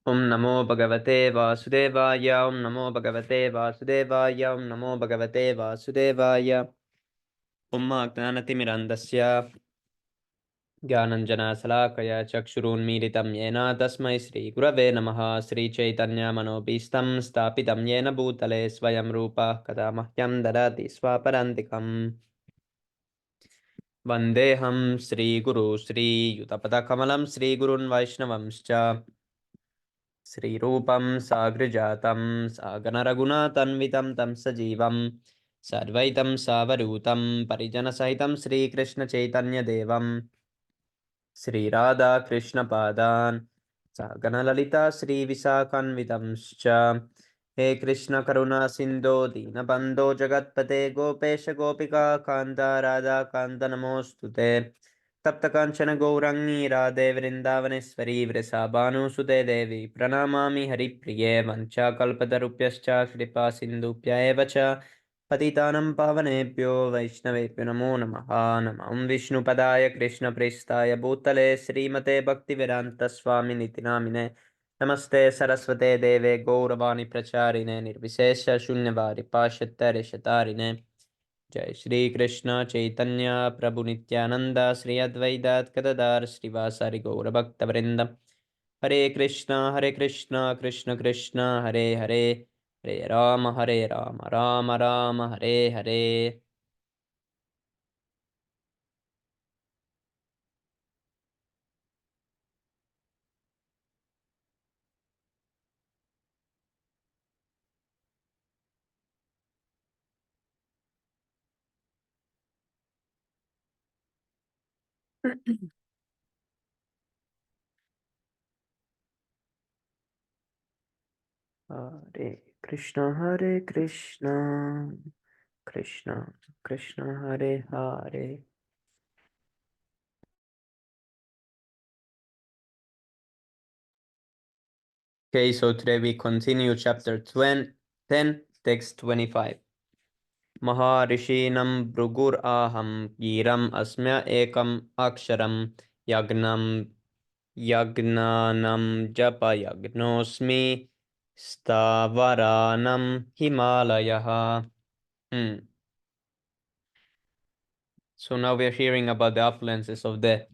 Om Namo Bhagavate Vasudevaya. Om Namo Bhagavate Vasudevaya. Om Namo Bhagavate Vasudevaya. Om Jnanatimirandasya Jnananjana Chakshurunmilitam Yena Tasmai Sri Gurave Namaha. Sri Chaitanya Manobhistam Stapitam Yena Bhutale Swayam Rupa Kadamahyam Dadati Swaparantikam. Vandeham Sri Guru Sri Yutapadakamalam Sri Gurun Vaishnavamscha Sri Rupam Sagrijatam Saganaragunatanvitam Tam Sajivam Sarvaitam Savarutam Parijana Sahitam Sri Krishna Chaitanya Devam Sri Radha Krishna Padan Saganalalita Sri Visakanvitamscha He Krishna Karuna Sindho Dinabandho Jagatpate Gopesha Gopika Kanta Radha Kanta Namostute तप्त कांचन गौरंगी राधे वृंदावनेश्वरी वृषभानुसुते देवी प्रणमामि हरिप्रिये वंशाकल्पतरुभ्यश्च कृपा सिन्धुभ्य एव च पतितानं पावनेभ्यो वैष्णवेभ्यो नमो नमः नमः विष्णुपदाय कृष्णप्रेष्ठाय भूतले श्रीमते भक्तिवेदान्तस्वामिनिति नामिने नमस्ते सरस्वते देवे गौरवाणी प्रचारिणे निर्विशेष शून्यवारि पाश्चात्यदेशतारिणे जय श्री कृष्ण चैतन्य प्रभु नित्यानंद श्री अद्वैत गदाधर श्रीवासारि गौर भक्त वृंद हरे Krishna Krishna Krishna Hare Hare Hare Ram Ram Ram Hare Hare Hare Krishna Krishna Krishna Hare Hare. Okay, so today we continue chapter 10, text 25. Maharishinam Bhrugur aham giram asmya ekam aksharam yagnam yagnanam japa yagnosmi stavaranam Himalayah. So now we are hearing about the opulences of the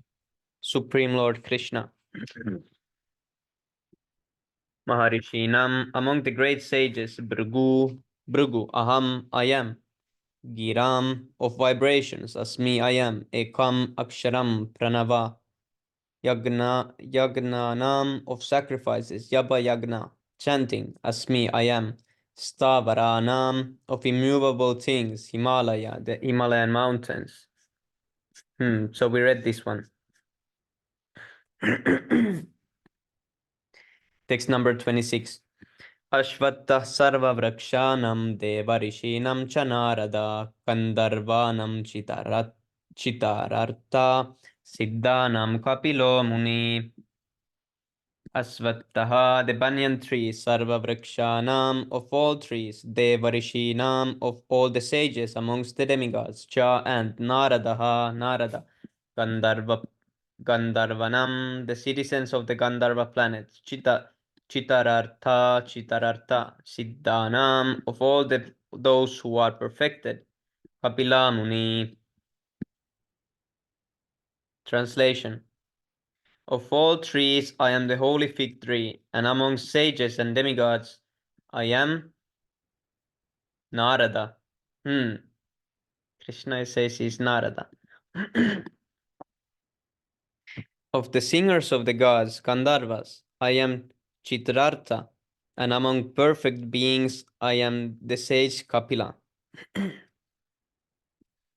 Supreme Lord Krishna. Maharishinam, among the great sages, Bhrigu, Aham, I am. Giram, of vibrations, Asmi, I am. Ekam, Aksharam, Pranava. Yagnanam, of sacrifices, Yapa Yagna, chanting, Asmi, I am. Stavaranam, of immovable things, Himalaya, the Himalayan mountains. So we read this one. Text number 26. Ashvattah sarva vrakshanam devarishinam cha narada kandarvanam chitarartha siddhanam kapilo muni. Asvattaha, the banyan tree, sarva vrakshanam, of all trees, devarishinam, of all the sages amongst the demigods, cha and naradaha, narada, Gandharvanam, the citizens of the Gandharva planet, Chitarartha, Siddhanam, of all those who are perfected, Kapila Muni. Translation. Of all trees, I am the holy fig tree, and among sages and demigods, I am Narada. Krishna says he's Narada. Of the singers of the gods, Gandharvas, I am Chitrartha, and among perfect beings, I am the sage Kapila.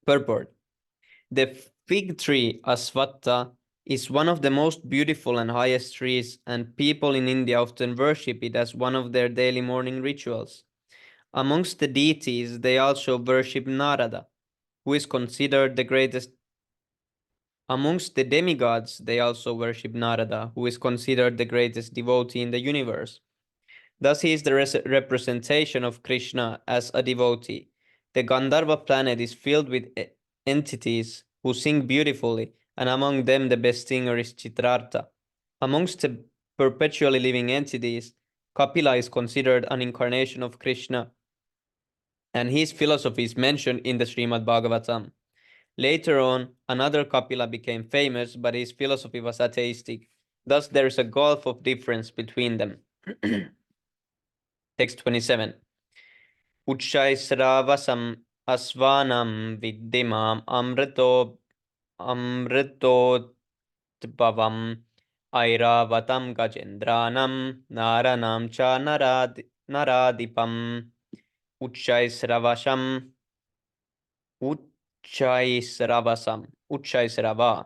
Purport. The fig tree, Asvattha, is one of the most beautiful and highest trees, and people in India often worship it as one of their daily morning rituals. Amongst the deities, they also worship Narada, who is considered the greatest. Amongst the demigods, they also worship Narada, who is considered the greatest devotee in the universe. Thus, he is the representation of Krishna as a devotee. The Gandharva planet is filled with entities who sing beautifully, and among them the best singer is Chitrartha. Amongst the perpetually living entities, Kapila is considered an incarnation of Krishna, and his philosophy is mentioned in the Srimad Bhagavatam. Later on, another Kapila became famous, but his philosophy was atheistic. Thus, there is a gulf of difference between them. Text 27. Uchchaisravasam asvanam viddimam amritodbhavam airavatam gajendranam naranam cha naradipam Uchchaisravasam Uchchaisrava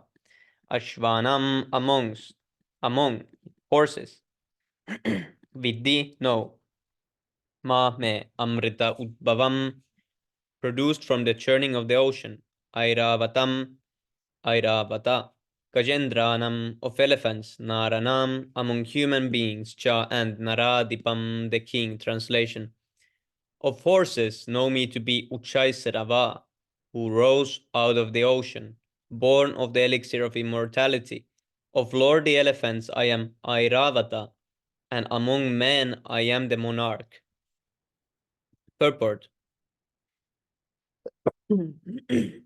Ashvanam among horses. Vidhi, no. Ma me Amrita Udbhavam, produced from the churning of the ocean. Airavata. Gajendranam, of elephants. Naranam, among human beings. Cha and Naradipam, the king. Translation. Of horses, know me to be Uchchaisrava, who rose out of the ocean, born of the elixir of immortality. Of lordly elephants I am Airavata, and among men I am the monarch. Purport. The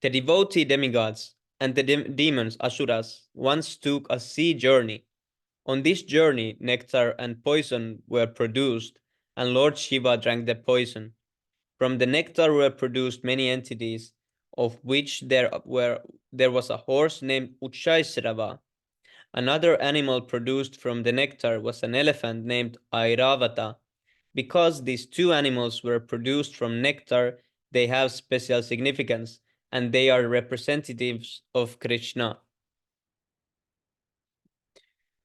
devotee demigods and the demons Asuras once took a sea journey. On this journey, nectar and poison were produced, and Lord Shiva drank the poison. From the nectar were produced many entities, of which there was a horse named Uchchaisrava. Another animal produced from the nectar was an elephant named Airavata. Because these two animals were produced from nectar, they have special significance, and they are representatives of Krishna.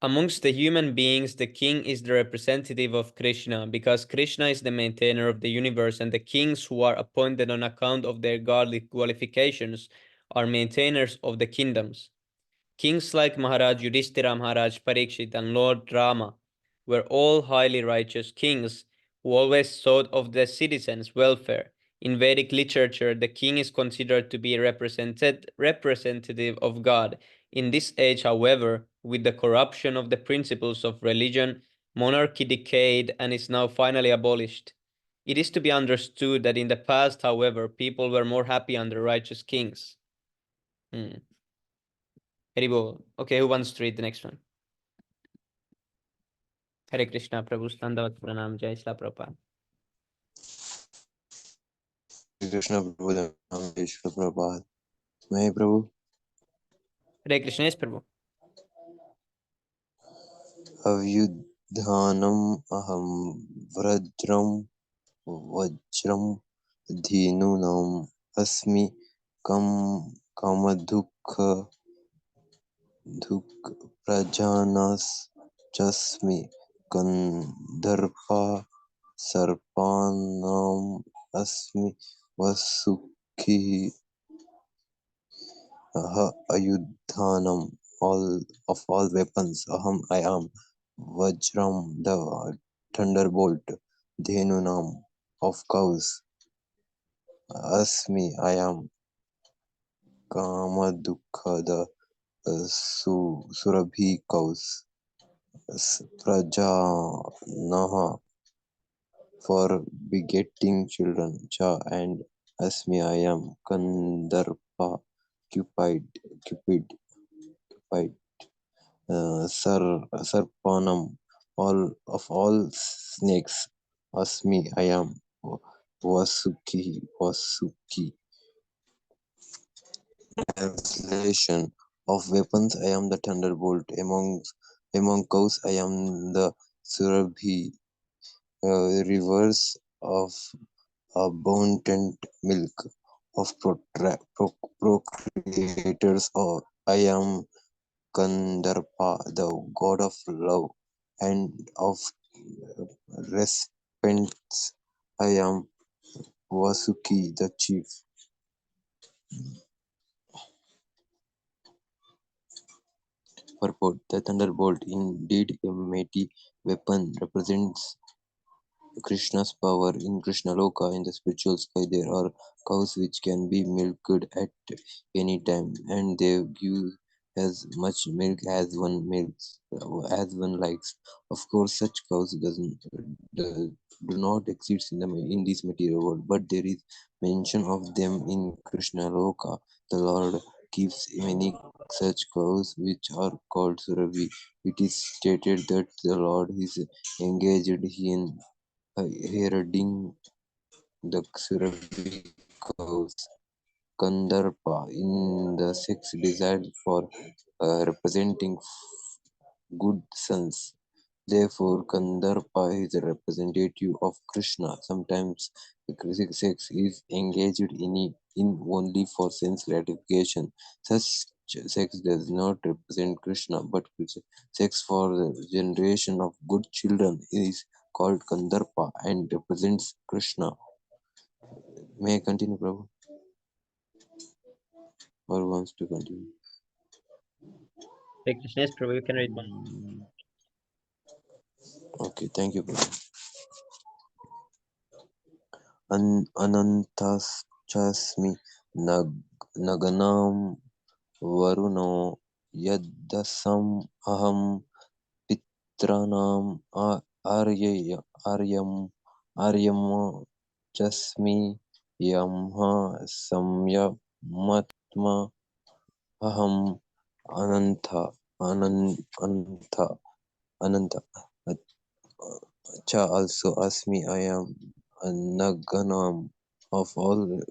Amongst the human beings, the king is the representative of Krishna, because Krishna is the maintainer of the universe, and the kings who are appointed on account of their godly qualifications are maintainers of the kingdoms. Kings like Maharaj Yudhishthira, Maharaj Parikshit, and Lord Rama were all highly righteous kings who always thought of the citizens' welfare. In Vedic literature, the king is considered to be a representative of God. In this age, however, with the corruption of the principles of religion, monarchy decayed and is now finally abolished. It is to be understood that in the past, however, people were more happy under righteous kings. Haribol. Okay, who wants to read the next one? Hare Krishna, Prabhu Standavat Pranam, Jai Shila Prabhupada. Krishna Prabhu, Ishvara Prabhupada. May Prabhu. Hare Krishna, yes, Prabhu. Avyudhanam aham vrajram vajram dhinunam asmi kamadukha prajanas chasmi gandharva sarpanam asmi vasukhi ayudhanam all weapons I am vajram the thunderbolt dhenunam of cows asmi I am kamadukha the surabhi cows prajanaha for begetting children cha and asmi I am Kandharpa Cupid Sarpanam all snakes asmi I am Vasuki translation of weapons I am the thunderbolt among cows I am the Surabhi rivers of abundant milk of procreators I am Kandharpa, the god of love and of respects. I am Vasuki, the chief. Purport: the thunderbolt, indeed a mighty weapon, represents Krishna's power. In Krishna Loka, in the spiritual sky, there are cows which can be milked at any time, and they give as much milk as one likes. Of course, such cows do not exist in this material world, but there is mention of them in Krishna Loka. The Lord keeps many such cows which are called Surabhi. It is stated that the Lord is engaged in herding the Surabhi cows. Kandarpa in the sex desired for representing good sons. Therefore, Kandarpa is a representative of Krishna. Sometimes the Krishna sex is engaged in only for sense gratification. Such sex does not represent Krishna, but sex for the generation of good children is called Kandarpa and represents Krishna. May I continue, Prabhu? Or wants to continue? Hey, Krishna, yes, Prabhu, you can read one. Okay, thank you, Prabhu. अनन्ताश्चास्मि नगनां वरुणो यद्दशम् अहं पितॄणाम् आर्यम् चस्मि यमः संयमत्म अहम् अनन्त Cha also Asmi I am a Naganam of all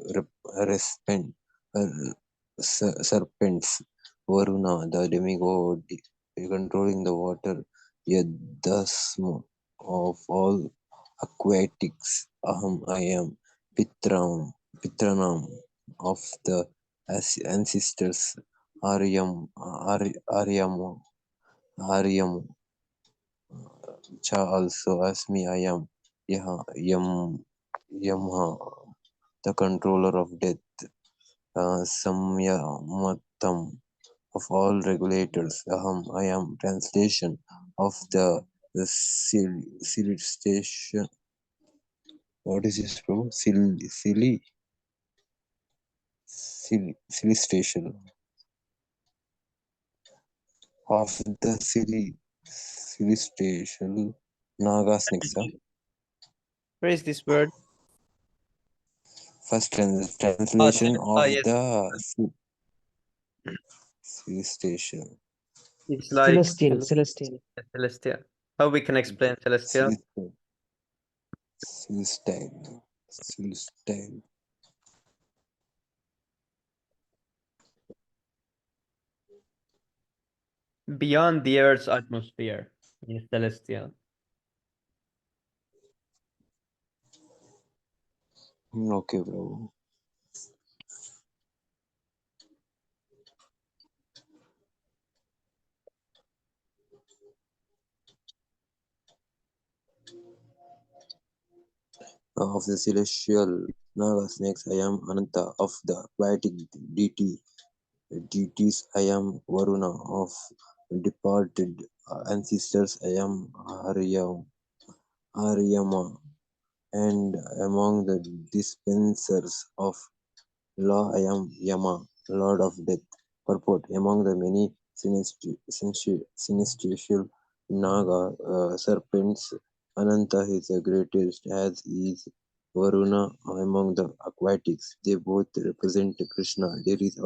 serpents, Varuna, the demigod controlling the water, Yadasma of all aquatics, Aham I am Pitranam of the ancestors, Aryam Cha also Asmi I am Yamha, the controller of death, Samyamatam of all regulators, Aham I am translation of the station. What is this, bro? Silly station of the silly station. Nagas next, huh? Where is this word? First translation of Yes. the silly station. It's like Celestial. celestial. How we can explain celestial? Celestine. Beyond the Earth's atmosphere is celestial. Okay, bro. Of the celestial Naga snakes, I am Ananta. Of the aquatic deities, I am Varuna. Of departed ancestors, I am Haryama. And among the dispensers of law, I am Yama, Lord of Death. Purport: among the many celestial Naga serpents, Ananta is the greatest, as is Varuna among the aquatics. They both represent Krishna. There is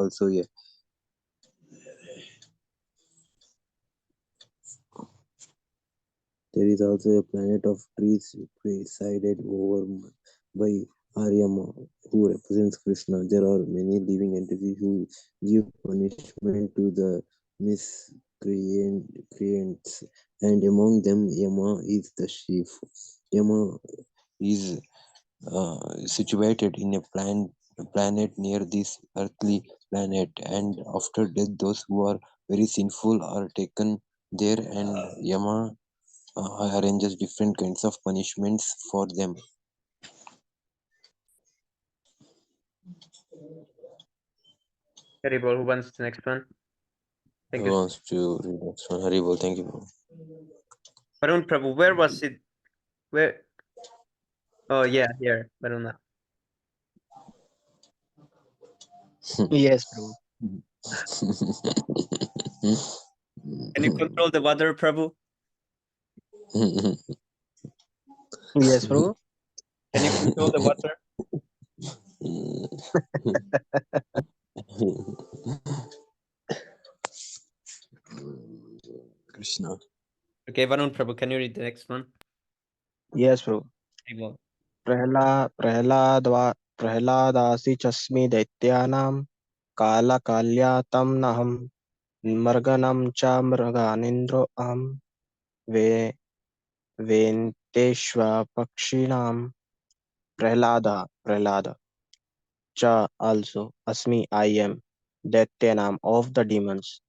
also a planet of trees presided over by Aryama, who represents Krishna. There are many living entities who give punishment to the miscreants, and among them Yama is the chief. Yama is situated in a planet near this earthly planet, and after death those who are very sinful are taken there, and Yama arranges different kinds of punishments for them. Haribol, who wants the next one? Thank Who you. wants to read next one? Haribol, thank you, bro. Varun Prabhu, where was it? Where? Oh, yeah, here, Varuna. Yes, bro. Can you control the water, Prabhu? Yes, Prabhu. Can you control the water? Krishna. Okay, Varun Prabhu, can you read the next one? Yes, Prabhu. Prabhu. प्रह्लादासि चस्मि दैत्यानां कालकाल्या तं नहं मर्गनं च मृगानीन्द्रो अहं वे वेन्तेष्व पक्षिणां प्रह्लाद च also asmi I am Daityanam of the demons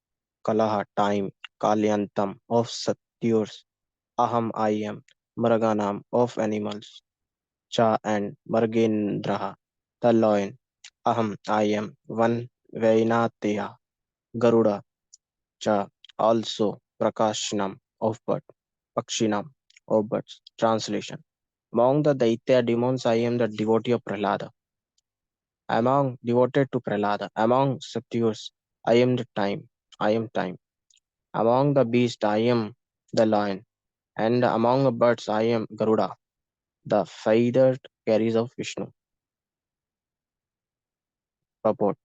Kalaha time Kalyantam of satyrs Aham I am Mraganam of animals Cha and Margendraha the lion Aham I am one Vainateya Garuda Cha also Prakashnam of bird Pakshinam of birds. Translation. Among the Daitya demons I am the devotee of Prahlada. Among devoted to Prahlada, among satyrs, I am the time, I am time. Among the beasts, I am the lion, and among the birds, I am Garuda, the feathered carriers of Vishnu. Purport.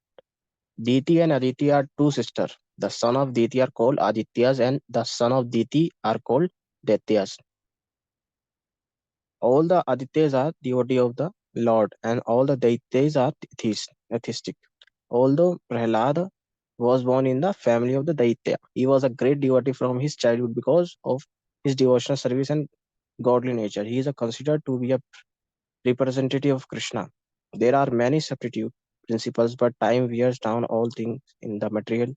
Diti and Aditi are two sisters. The son of Diti are called Adityas, and the son of Diti are called Daityas. All the Adityas are devotee of the Lord, and all the Daityas are atheistic. Although Prahlada was born in the family of the Daitya, he was a great devotee from his childhood because of his devotional service and godly nature. He is considered to be a representative of Krishna. There are many substitute principles, but time wears down all things in the material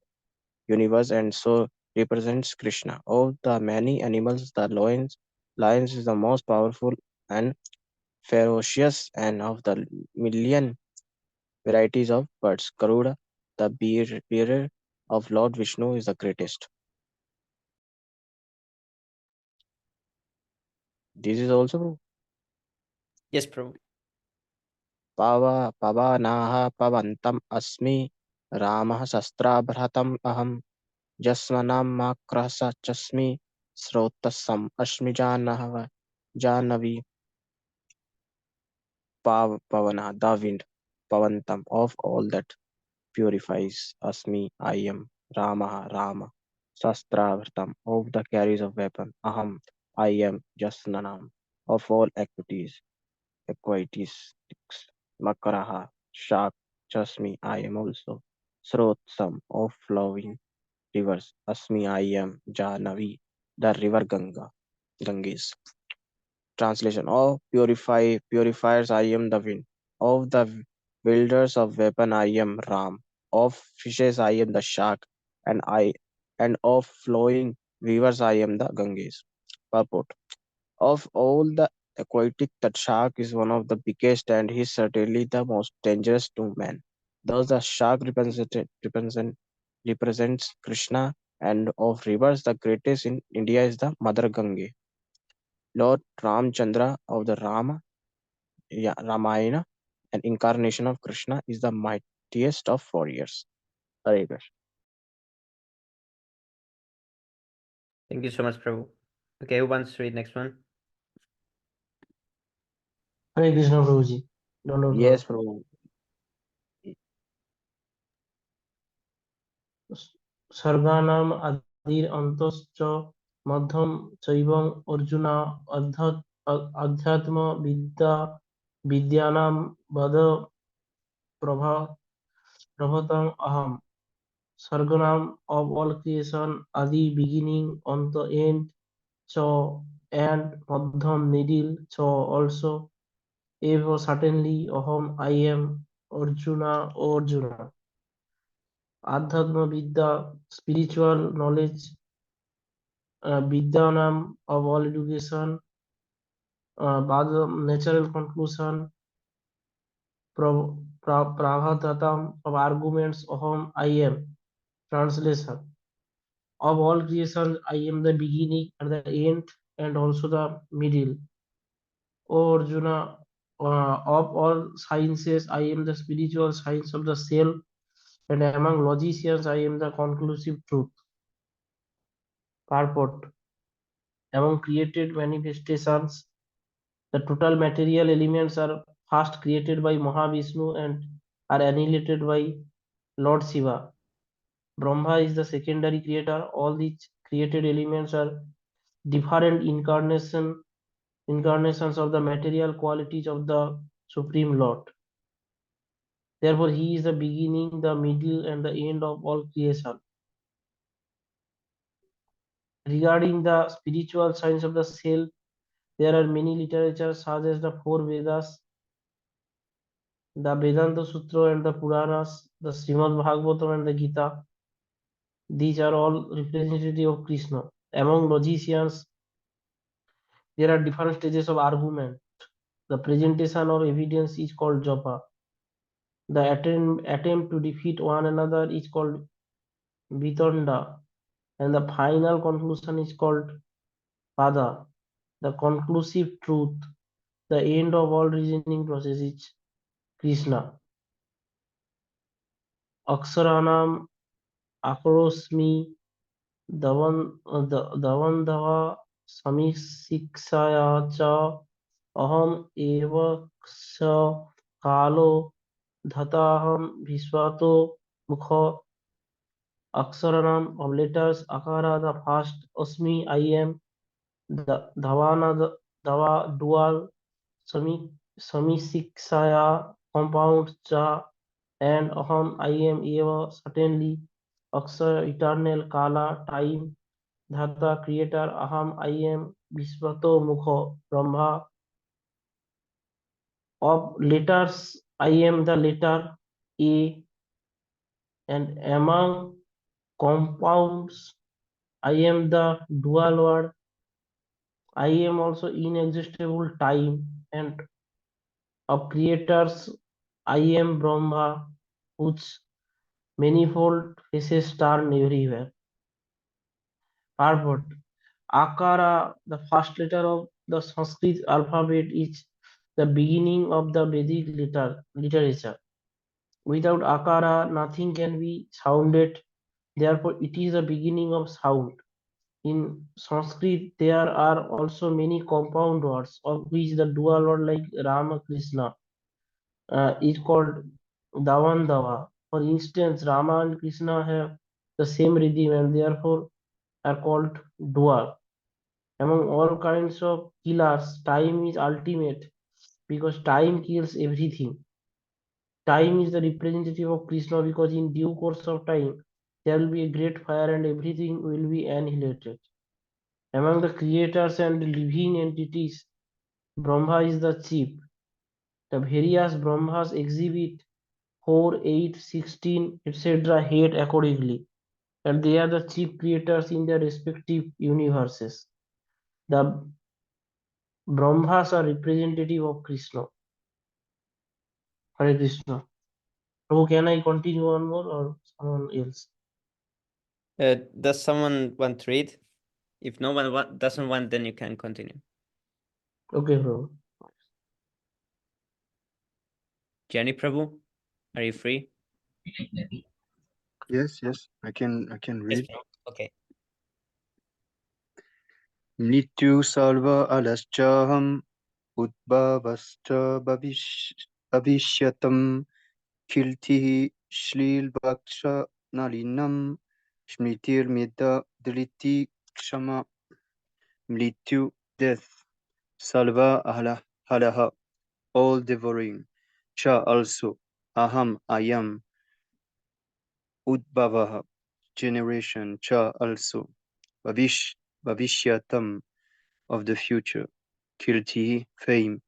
universe and so represents Krishna. Of the many animals, the lions is the most powerful and ferocious, and of the million varieties of birds, Garuda, the bearer of Lord Vishnu, is the greatest. This is also Yes, Prabhu. pavanaha pavantam asmi Ramah Sastrabhratam aham Jasmanam makrasa chasmi Srotasam asmi Janavi Pavana, the wind, Pavantam of all that purifies Asmi, I am Rama, Sastravartam of the carries of weapon, Aham, I am Jasnanam of all equities, Makaraha, Shark, Jasmi, I am also Srotsam of flowing rivers, Asmi, I am Jahnavi, the river Ganges. Translation of purifiers I am the wind. Of the builders of weapon I am Ram. Of fishes I am the shark, and of flowing rivers I am the Ganges. Purport. Of all the aquatic, the shark is one of the biggest and he is certainly the most dangerous to man. Thus the shark represents Krishna, and of rivers the greatest in India is the Mother Ganga. Lord Ramchandra of the Ramayana, an incarnation of Krishna, is the mightiest of warriors. Hare Krishna. Thank you so much, Prabhu. Okay, who wants to read next one? Hare Krishna Prabhuji. Don't Yes, Prabhu. सर्गाणाम् आदिर अन्तश्च मध्यम चैवं अर्जुन अध्यात्म विद्यानां वद प्रभतम् अहम् Sarganam of all creation, Adi beginning, Anta end, Cha and Madhyam middle, Cha also, Eva certainly, Aham I am, Arjuna. Adhyatma Vidya, spiritual knowledge, Vidyanam of all education, Badam, natural conclusion, Pravadatam of arguments, Aham I am. Translation. Of all creation, I am the beginning and the end and also the middle. O Arjuna, of all sciences, I am the spiritual science of the self and among logicians I am the conclusive truth. Purport: among created manifestations, the total material elements are first created by Mahavishnu and are annihilated by Lord Shiva. Brahma is the secondary creator. All these created elements are different incarnations of the material qualities of the Supreme Lord. Therefore, he is the beginning, the middle, and the end of all creation. Regarding the spiritual science of the self, there are many literatures such as the four Vedas, the Vedanta Sutra and the Puranas, the Srimad Bhagavatam and the Gita. These are all representative of Krishna. Among logicians, there are different stages of argument. The presentation of evidence is called japa. The attempt to defeat one another is called vitonda, and the final conclusion is called pada. The conclusive truth, the end of all reasoning process is Krishna. Aksaranam akarosmi davandava samiksiksaya cha aham eva kalo dhataham visvato mukha. Aksaranam of letters, akara the first, asmi I am, dhavana the dhava dual, samiksiksaya compound, cha and aham I am eva certainly, aksara eternal, kala time, dhata creator, aham I am, visvato mukha brahma. Of letters I am the letter A, and among compounds I am the dual word. I am also inexhaustible time, and of creators I am Brahma, whose manifold faces turn everywhere. Purport: Akara, the first letter of the Sanskrit alphabet, is the beginning of the Vedic literature. Without Akara, nothing can be sounded. Therefore, it is the beginning of sound. In Sanskrit, there are also many compound words, of which the dual word like Rama Krishna is called Davandava. For instance, Rama and Krishna have the same rhythm and therefore are called dual. Among all kinds of killers, time is ultimate because time kills everything. Time is the representative of Krishna because in due course of time there will be a great fire and everything will be annihilated. Among the creators and living entities, Brahma is the chief. The various Brahmas exhibit 4, 8, 16, etc. head accordingly, and they are the chief creators in their respective universes. The Brahmas are representative of Krishna. Hare Krishna. Prabhu, can I continue one more or someone else? Does someone want to read? If no one doesn't want, then you can continue. Okay, Prabhu. Jenny Prabhu, are you free? Yes, I can Yes, read. Prabhu. Okay. Mrityu salva alaschaham udbhavascha bhavishyatam kiltihi shlilvaksha nalinam smritir meda dliti kshama. Mrityu, death, salva halaha, all devouring, cha also, aham, I am, udbhavaha, generation, cha also, bhavishyatam, of the future, kirti, fame,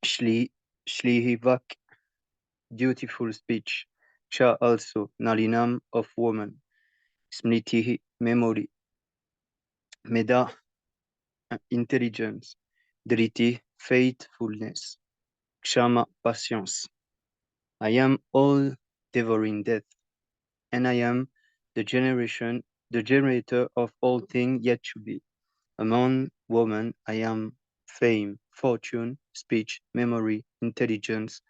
shlihivak, dutiful speech, cha also, nalinam, of woman, smriti, memory, meda, intelligence, driti, faithfulness, kshama, patience. I am all devouring death, and I am the generator of all things yet to be. Among women, I am fame, fortune, speech, memory, intelligence,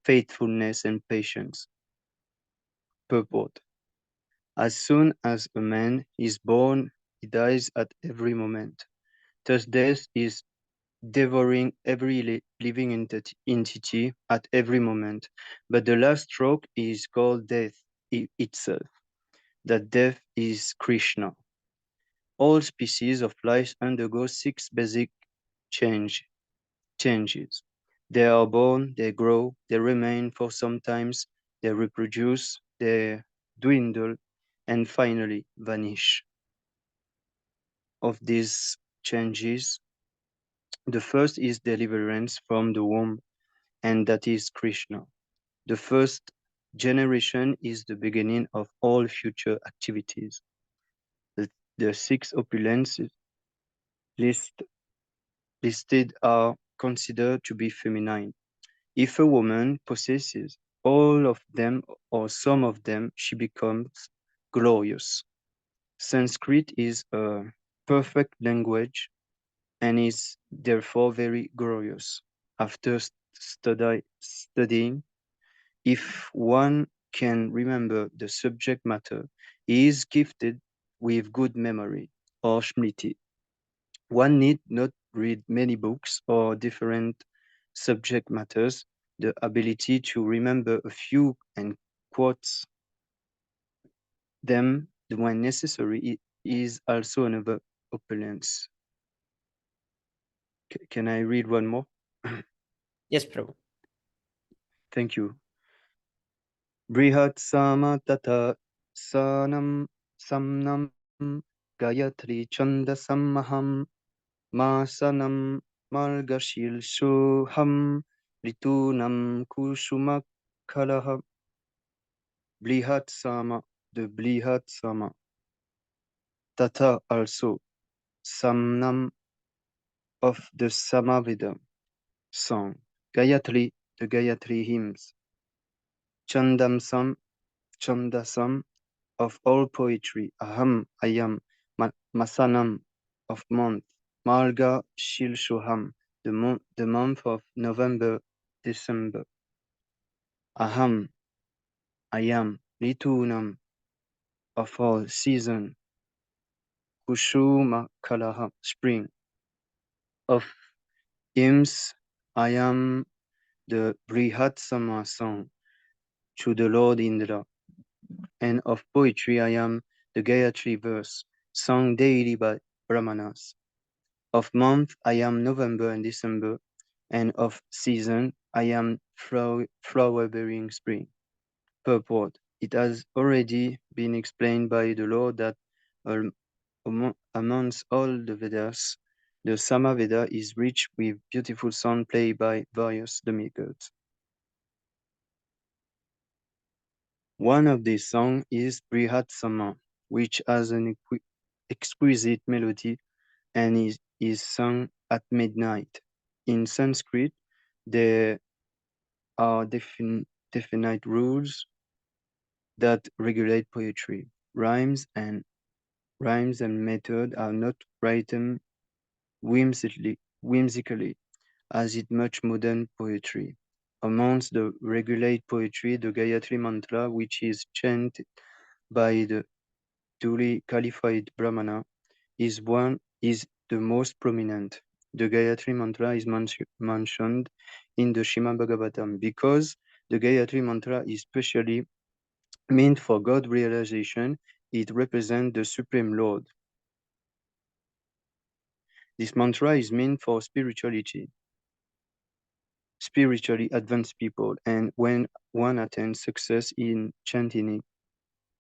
faithfulness, and patience. Purport. As soon as a man is born, he dies at every moment. Thus death is devouring every living entity at every moment. But the last stroke is called death itself. That death is Krishna. All species of life undergo six basic changes. They are born, they grow, they remain for some times, they reproduce, they dwindle, and finally vanish. Of these changes, the first is deliverance from the womb, and that is Krishna. The first generation is the beginning of all future activities. The six opulences listed are considered to be feminine. If a woman possesses all of them or some of them, she becomes glorious. Sanskrit is a perfect language and is therefore very glorious. After studying, if one can remember the subject matter, he is gifted with good memory or smriti. One need not read many books or different subject matters. The ability to remember a few and quote them when necessary is also another opulence. Can I read one more? Yes, Prabhu. Thank you. Brihat sama tata sanam samnam gayatri chandasamaham masanam margashilshoham ritunam kusumakalaha. Blihat sama, the Blihat sama. Tata also, Samnam of the Samaveda song. Gayatri, the Gayatri hymns. Chandamsam, Chandasam of all poetry. Aham, Ayam, Masanam of month. Marga Shilshoham, the month of November, December. Aham, Ayam, Ritunam of all season. Kushuma Kalaha, spring. Of hymns, I am the Brihatsama song to the Lord Indra, and of poetry, I am the Gayatri verse, sung daily by Brahmanas. Of month, I am November and December, and of season, I am flower-bearing spring. Purport. It has already been explained by the Lord that amongst all the Vedas, the Samaveda is rich with beautiful songs played by various demigods. One of these songs is Brihat Sama, which has an exquisite melody and is sung at midnight. In Sanskrit, there are definite rules that regulate poetry. Rhymes and method are not written whimsically, as in much modern poetry. Amongst the regulate poetry, the Gayatri Mantra, which is chanted by the duly qualified Brahmana, is the most prominent. The Gayatri Mantra is mentioned in the Srimad Bhagavatam because the Gayatri Mantra is specially meant for God realization. It represents the Supreme Lord. This mantra is meant for spiritually advanced people, and when one attains success in chanting it,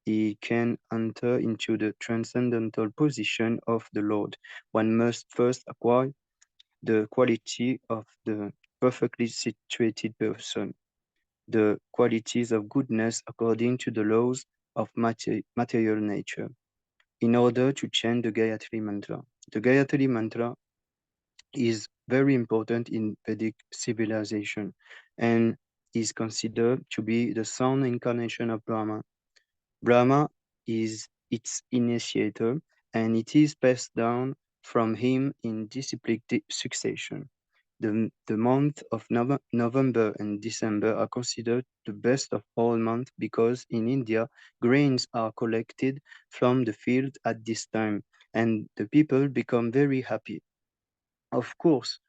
he can enter into the transcendental position of the Lord. One must first acquire the quality of the perfectly situated person, the qualities of goodness according to the laws of material nature, in order to chant the Gayatri Mantra. The Gayatri Mantra is very important in Vedic civilization and is considered to be the sound incarnation of Brahma. Brahma is its initiator, and it is passed down from him in disciplic succession. The month of November and December are considered the best of all months because in India, grains are collected from the field at this time and the people become very happy. Of course,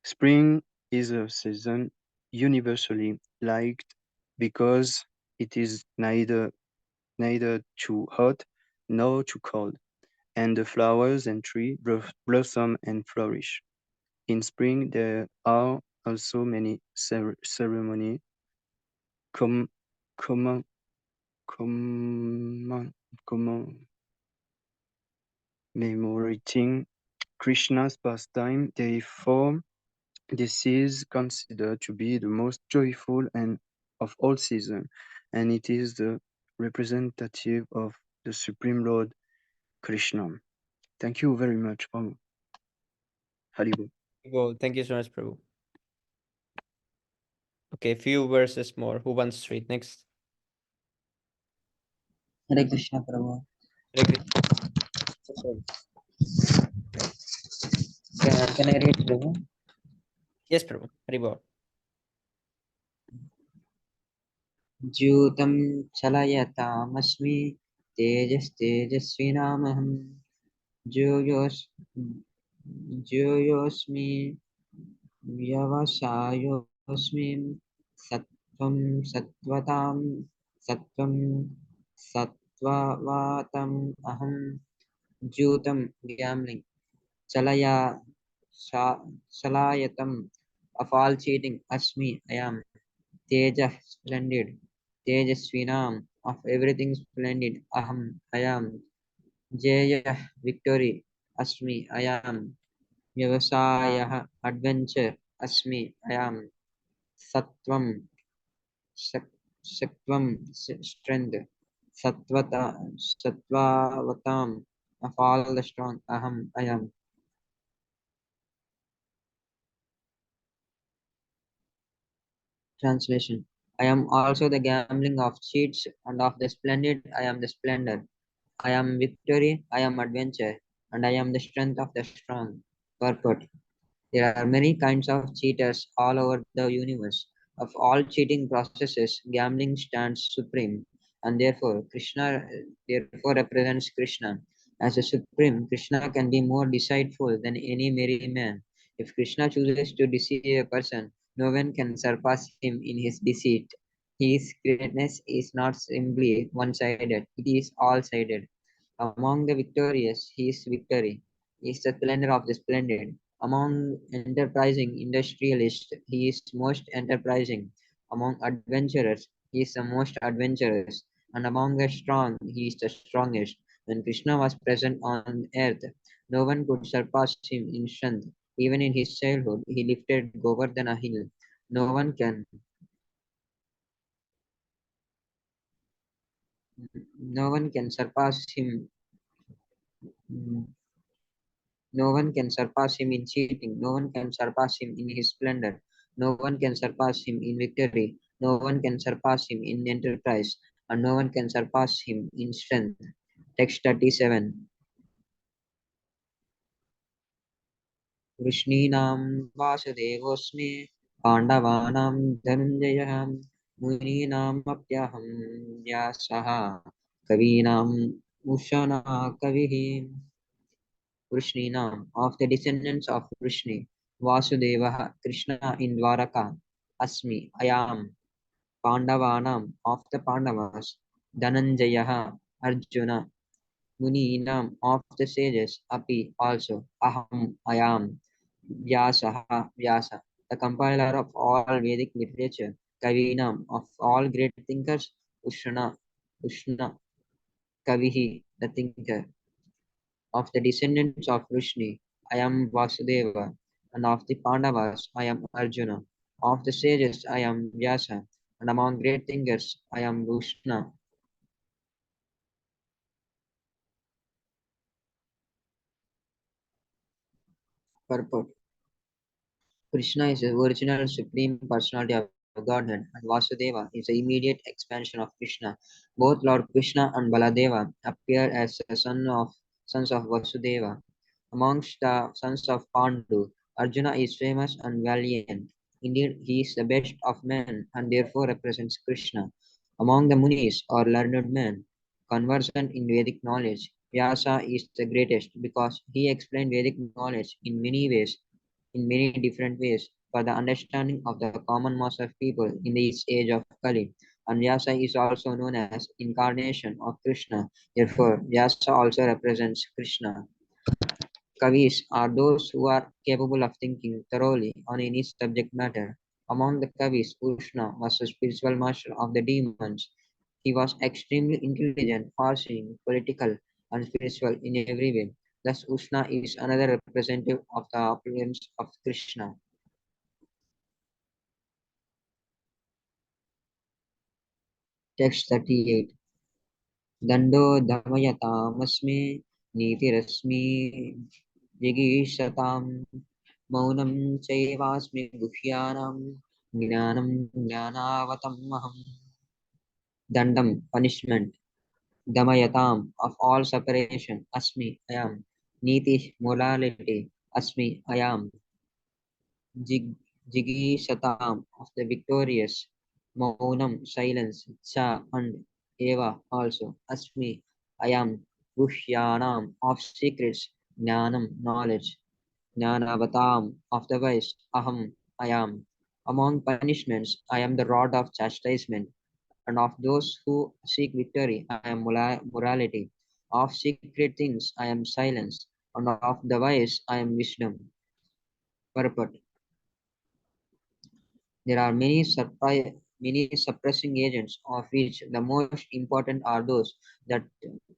spring is a season universally liked because it is neither too hot nor too cold, and the flowers and trees blossom and flourish. In spring, there are also many ceremonies com, common, common, commemorating Krishna's pastime. Therefore, this is considered to be the most joyful and of all seasons, and it is the representative of the Supreme Lord Krishna. Thank you very much, Prabhu. Haribo. Go. Thank you so much, Prabhu. Okay, few verses more. Who wants to read next? Hare Krishna Prabhu. Hare Krishna. Can I read Prabhu? Yes, Prabhu. Haribo. द्यूतं चलयतामस्मि तेजस्तेजस्विनामहं ज्योयोस् ज्योयोऽस्मि व्यवसायोऽस्मि सत्त्वं सत्त्वतां सत्त्वं सत्त्ववातम् अहं द्यूतं gambling chalaya chalayatam of all cheating asmi I am teja splendid tejasvinam of everything splendid aham I am jaya victory asmi I am vyavasayah adventure asmi I am sattvam sattvam strength sattvata sattvavatam of all the strong aham I am. Translation: I am also the gambling of cheats, and of the splendid I am the splendor. I am victory, I am adventure, and I am the strength of the strong. Purport: there are many kinds of cheaters all over the universe. Of all cheating processes, gambling stands supreme, and therefore represents Krishna. As a supreme, Krishna can be more deceitful than any merry man. If Krishna chooses to deceive a person, no one can surpass him in his deceit. His greatness is not simply one-sided; it is all-sided. Among the victorious, he is victory. He is the splendor of the splendid. Among enterprising industrialists, he is most enterprising. Among adventurers, he is the most adventurous. And among the strong, he is the strongest. When Krishna was present on earth, no one could surpass him in strength. Even in his childhood, he lifted Govardhana hill. No one can no one can surpass him. No one can surpass him in cheating. No one can surpass him in his splendor. No one can surpass him in victory. No one can surpass him in enterprise. And no one can surpass him in strength. Text 37. Vrishnīnām Vāsadevosmi Pandavānām Dhananjayam Munīnām Apyaham Vyasaha Kavinām Ushana Kavihi. Vrishnīnām of the descendants of Vrishni Vasudeva Krishna in Dwaraka Asmi I am Pandavanam of the Pandavas Dhananjaya Arjuna Muninam of the sages Api also Aham I am Vyasaha Vyasa the compiler of all Vedic literature Kavinam of all great thinkers Ushna Kavihi the thinker of the descendants of Vrishni, I am Vasudeva, and of the Pandavas, I am Arjuna. Of the sages, I am Vyasa, and among great thinkers, I am Vushna. Purport: Krishna is the original supreme personality of Godhead, and Vasudeva is the immediate expansion of Krishna. Both Lord Krishna and Baladeva appear as the sons of Vasudeva. Amongst the sons of Pandu, Arjuna is famous and valiant. Indeed, he is the best of men and therefore represents Krishna. Among the Munis or learned men, conversant in Vedic knowledge, Vyasa is the greatest because he explained Vedic knowledge in many ways, in many different ways, for the understanding of the common mass of people in this age of Kali. And Vyasa is also known as incarnation of Krishna. Therefore, Vyasa also represents Krishna. Kavis are those who are capable of thinking thoroughly on any subject matter. Among the Kavis, Ushna was the spiritual master of the demons. He was extremely intelligent, far-seeing, political, and spiritual in every way. Thus, Ushna is another representative of the opulence of Krishna. Text 38. Dando damayatamasme nitirasmi jigishatam मौनं चैवास्मि गुह्यानां ज्ञानं ज्ञानावतमहम्. Dandam, punishment. Damayatam, of all separation. Asmi, I am. Niti, morality. Asmi, I am. Jig, Jigisatam, of the victorious. Maunam, silence. Cha, and Eva, also. Asmi, I am. Guhyanam, of secrets. Jnanam, knowledge. Jnanavatam, of the wise, aham, I am. Among punishments, I am the rod of chastisement, and of those who seek victory, I am morality. Of secret things, I am silence, and of the wise, I am wisdom. Purport. There are many suppressing agents, of which the most important are that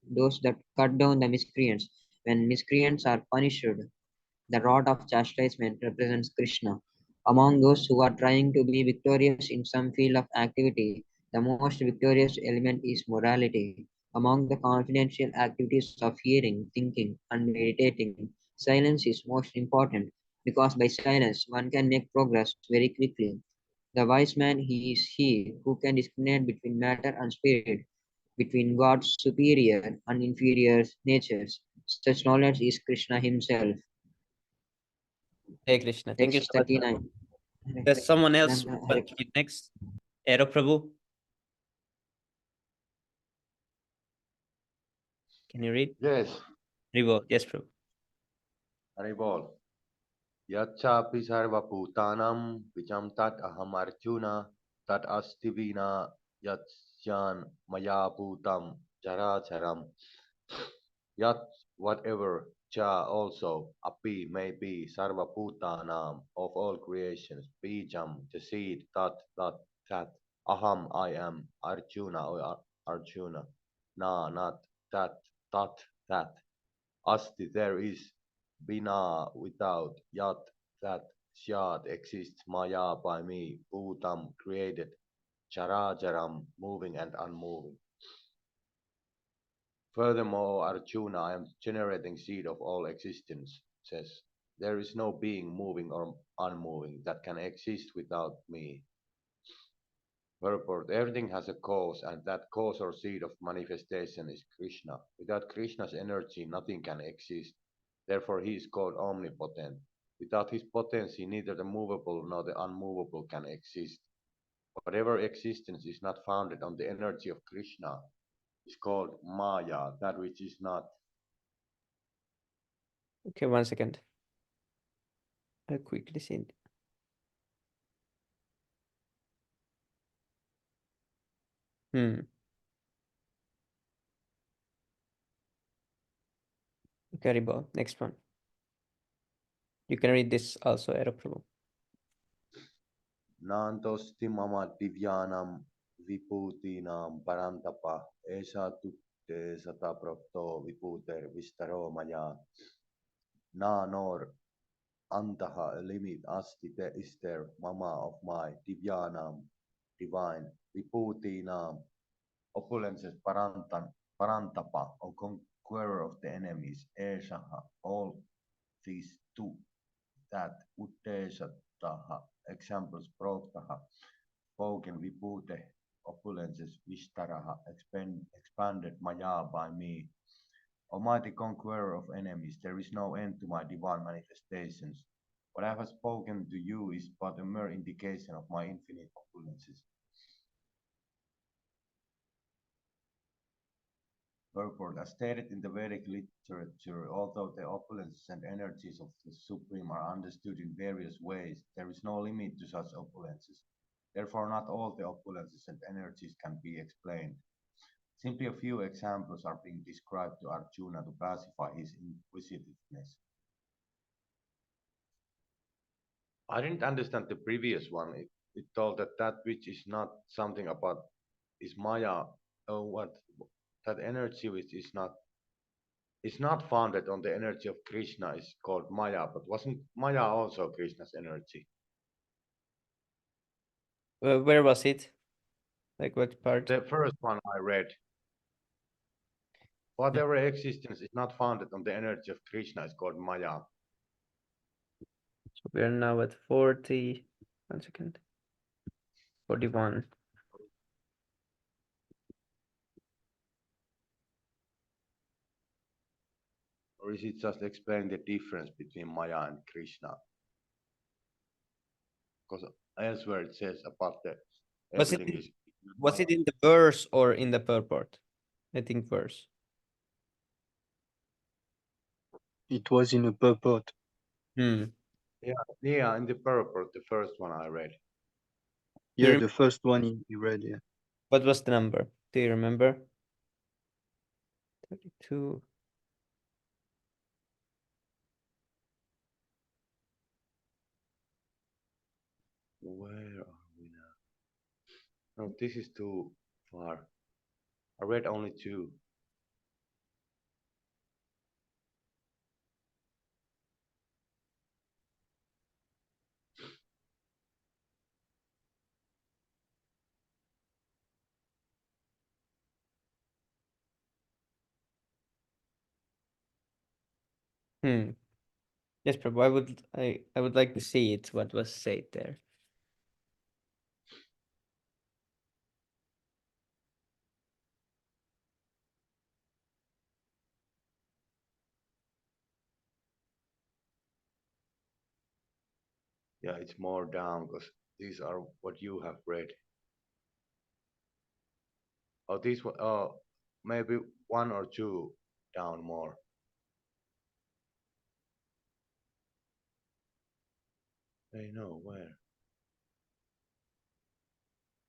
those that cut down the miscreants. When miscreants are punished, the rod of chastisement represents Krishna. Among those who are trying to be victorious in some field of activity, the most victorious element is morality. Among the confidential activities of hearing, thinking, and meditating, silence is most important because by silence one can make progress very quickly. The wise man he is he who can discriminate between matter and spirit, between God's superior and inferior natures. Such knowledge is Krishna himself. Hey Krishna, thank you Text so much, Prabhu. 39. There's someone else who Hare want to read next. Aero Prabhu, can you read? Yes, Rivo, yes, Prabhu. Haribol. Yachapi sarvabhutanam vijam tat aham arjuna tat asti vina yatsyan maya bhutam jaracharam. Yat whatever cha also api may be sarvabhutanam of all creations bijam the seed that aham I am Arjuna or Arjuna na not that asti there is bina without yat that syat exists maya by me bhutam created charajaram moving and unmoving. Furthermore, Arjuna, I am generating seed of all existence, says, there is no being moving or unmoving that can exist without me. Purport, everything has a cause, and that cause or seed of manifestation is Krishna. Without Krishna's energy, nothing can exist. Therefore, he is called omnipotent. Without his potency, neither the movable nor the unmovable can exist. Whatever existence is not founded on the energy of Krishna is called Maya, that which is not. Okay, 1 second. I'll quickly see it. Okay, Ribo, next one. You can read this also, Aero Prabhu. Nantosti mama divyanam viputinam parantapa esa tutte sataprapto viputer vistaro maya na nor antaha limit asti te ister mama of my divyanam divine viputinam opulences parantapa or conqueror of the enemies eshaha all these two that uttesataha examples proktaha spoken vipute opulences vistaraha expanded maya by me. Almighty conqueror of enemies, there is no end to my divine manifestations. What I have spoken to you is but a mere indication of my infinite opulences. Purport, as stated in the Vedic literature, although the opulences and energies of the Supreme are understood in various ways, there is no limit to such opulences. Therefore, not all the opulences and energies can be explained. Simply a few examples are being described to Arjuna to pacify his inquisitiveness. I didn't understand the previous one. It told that that which is not something about is Maya. Oh, what that energy which is not founded on the energy of Krishna is called Maya. But wasn't Maya also Krishna's energy? Where was it? Like what part? The first one I read. Whatever existence is not founded on the energy of Krishna is called Maya. So we are now at 40. 1 second. 41. Or is it just explaining the difference between Maya and Krishna? Because elsewhere it says about the Was it everything is was Maya. it in the verse or in the purport? I think verse. It was in a purport. Hmm. Yeah, in the purport, the first one I read. Do you Yeah, rem- the first one you read, yeah. What was the number? Do you remember? 32. Where are we now? No, this is too far. I read only two. Hmm. Yes, Prabhu. I would like to see it. What was said there? Yeah, it's more down because these are what you have read. Oh, these one. Oh, maybe one or two down more. I know where.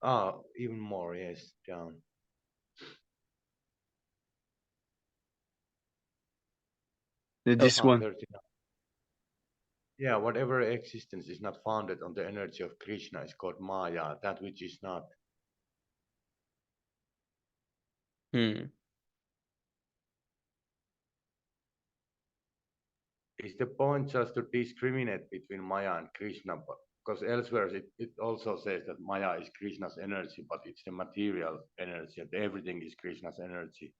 Ah, even more. Yes, down. This Oh, one. 39. Yeah, whatever existence is not founded on the energy of Krishna is called Maya. That which is not. hmm. Is the point just to discriminate between Maya and Krishna? Because elsewhere it also says that Maya is Krishna's energy, but it's the material energy, and everything is Krishna's energy.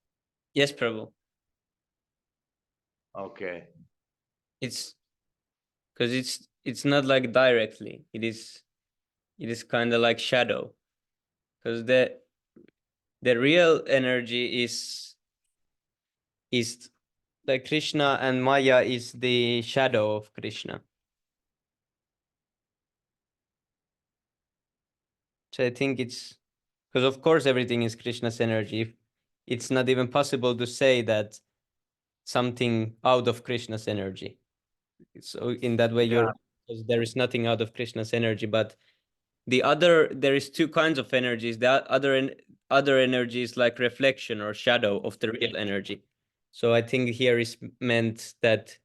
Yes, Prabhu. Okay. It's because it's not like directly. It is kind of like shadow. Because the real energy is like Krishna, and Maya is the shadow of Krishna. So I think it's because of course everything is Krishna's energy. It's not even possible to say that something out of Krishna's energy. So in that way, Yeah. because there is nothing out of Krishna's energy, but there is two kinds of energies. The other energy is like reflection or shadow of the real energy. So I think here is meant that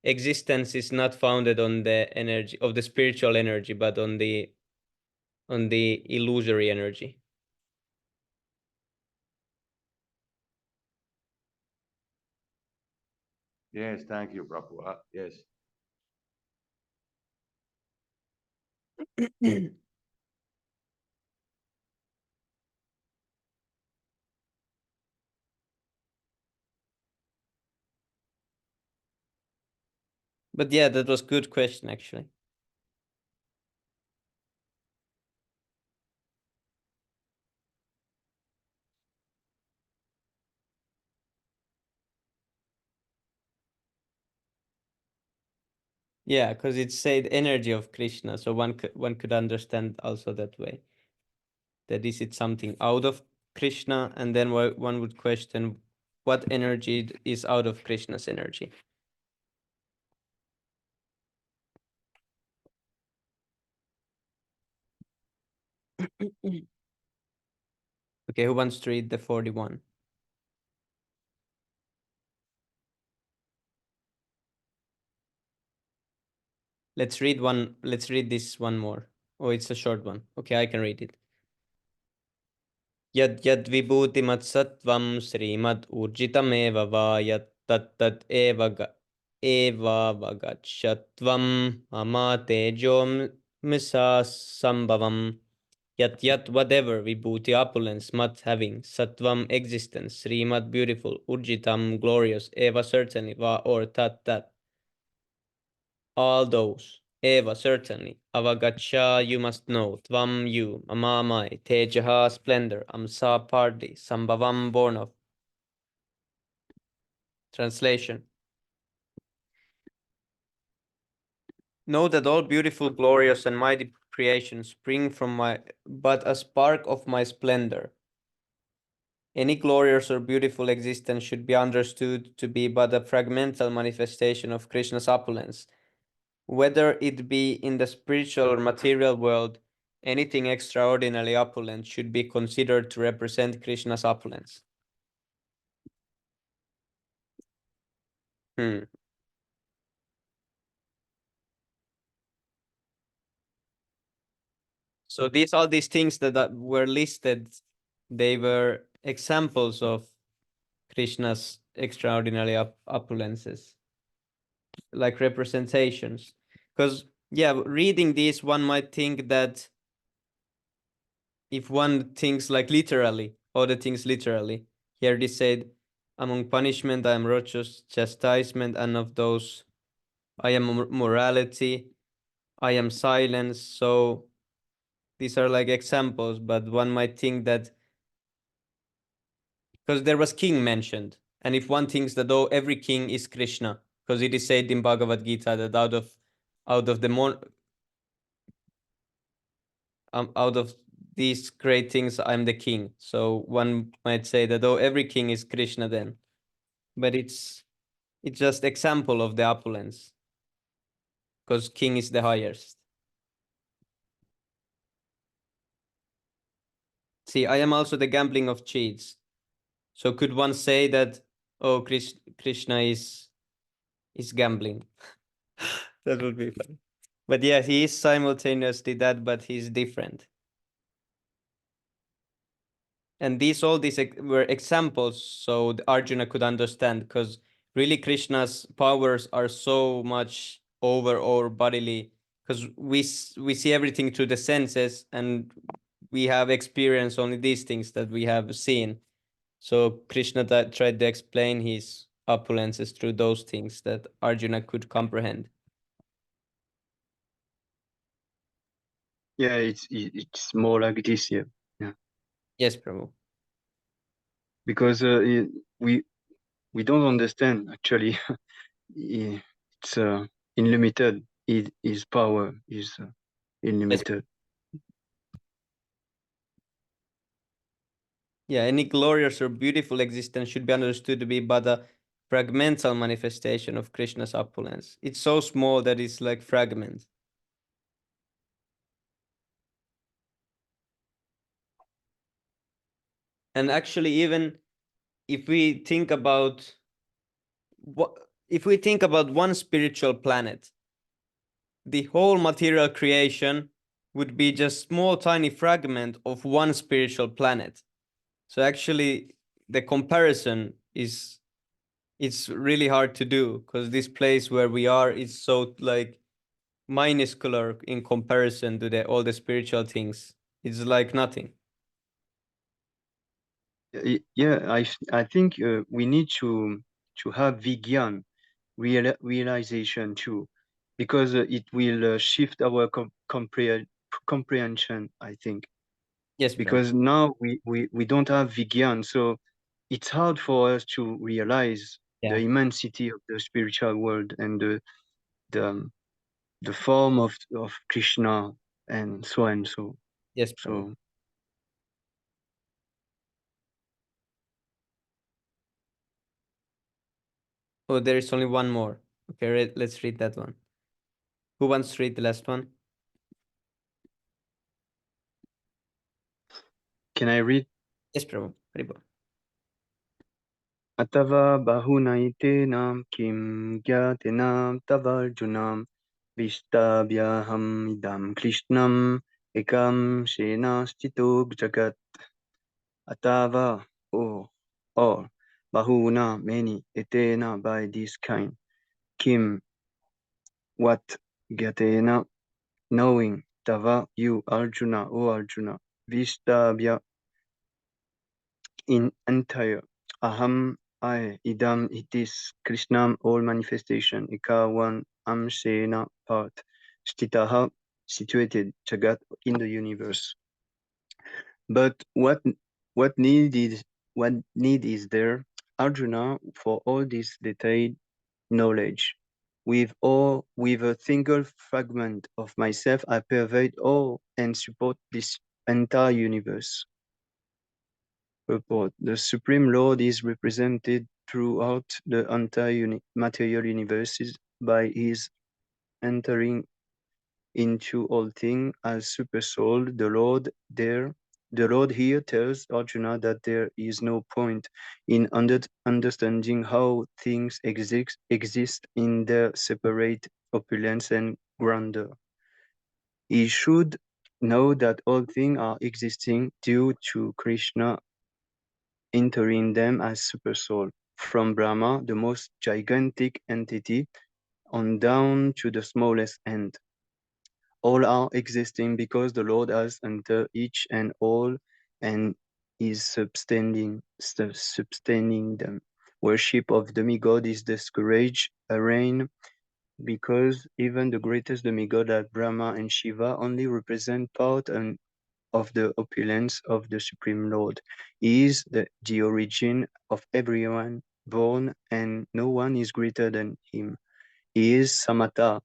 existence is not founded on the energy of the spiritual energy, but on the illusory energy. Yes. Thank you, Prabhu. Yes. But yeah, that was good question actually. Yeah, because it said energy of Krishna, so one could understand also that way. That is it something out of Krishna, and then one would question what energy is out of Krishna's energy. Okay, who wants to read the 41? Let's read this one more. Oh, it's a short one. Okay, I can read it. Yad yad vibhutimat sattvam srimad urjitameva va yat tat tat eva vagachatvam mama tejom misa sambhavam. Yat whatever vibhuti opulence mat having sattvam existence srimad beautiful urjitam glorious eva certainly va or tat all those. Eva, certainly. Avagacha, you must know. Tvam, you. Mamamai. Tejaha, splendor. Amsa, partly. Sambhavam, born of. Translation. Know that all beautiful, glorious, and mighty creations spring from but a spark of my splendor. Any glorious or beautiful existence should be understood to be but a fragmental manifestation of Krishna's opulence. Whether it be in the spiritual or material world, anything extraordinarily opulent should be considered to represent Krishna's opulence. So all these things that were listed, they were examples of Krishna's extraordinary opulences, like representations. Because, yeah, reading these, one might think that if one thinks like literally, all the things literally, here they said, among punishment I am righteous, chastisement, and of those I am morality, I am silence. So these are like examples, but one might think that because there was king mentioned, and if one thinks that oh every king is Krishna, because it is said in Bhagavad Gita that out of the out of these great things I'm the king. So one might say that oh every king is Krishna then, but it's just example of the opulence, because king is the highest. See, I am also the gambling of cheats. So could one say that oh Krishna is gambling? That would be fun. But yeah, he is simultaneously that, but he's different. And all these were examples so Arjuna could understand, because really Krishna's powers are so much over our bodily, because we see everything through the senses, and we have experienced only these things that we have seen. So Krishna tried to explain his opulences through those things that Arjuna could comprehend. Yeah, it's more like this, yeah. Yes, Prabhu. Because we don't understand actually. It's unlimited. His power is unlimited. Yeah, any glorious or beautiful existence should be understood to be but a fragmental manifestation of Krishna's opulence. It's so small that it's like fragments. And actually, even if we think about one spiritual planet, the whole material creation would be just small tiny fragment of one spiritual planet. So actually the comparison is it's really hard to do, because this place where we are is so like minuscular in comparison to all the spiritual things. It's like nothing. Yeah, I think we need to have Vigyan realization too, because it will shift our comprehension, I think. Yes, because now we don't have Vigyan, so it's hard for us to realize the immensity of the spiritual world and the the form of Krishna and so and so. Yes, Prabhu. So Oh, there is only one more. Okay, let's read that one. Who wants to read the last one? can I read? Yes, Prabhu. Haribol. अथवा बहुनैतेनां किं ज्ञातेनां तवार्जुनां विष्टाभ्याहमिदं कृष्णम् एकं शेनाश्चितो जगत् अथवा or bahuna many etena by this kind kim what gyatena knowing tava you Arjuna o Arjuna Vishtabhya in entire aham I idam it is Krishnam all manifestation ika one amshena part stitaha situated jagat in the universe. But what need is there, Arjuna, for all this detailed knowledge? With a single fragment of myself, I pervade all and support this entire universe. Purport: the Supreme Lord is represented throughout the entire material universes by his entering into all things as supersoul. The Lord here tells Arjuna that there is no point in understanding how things exist in their separate opulence and grandeur. He should know that all things are existing due to Krishna entering them as supersoul. From Brahma, the most gigantic entity, on down to the smallest ant. All are existing because the Lord has entered each and all and is sustaining them. Worship of demigod is discouraged, arraigned, because even the greatest demigod like Brahma and Shiva only represent part of the opulence of the Supreme Lord. He is the origin of everyone born, and no one is greater than him. He is Samata,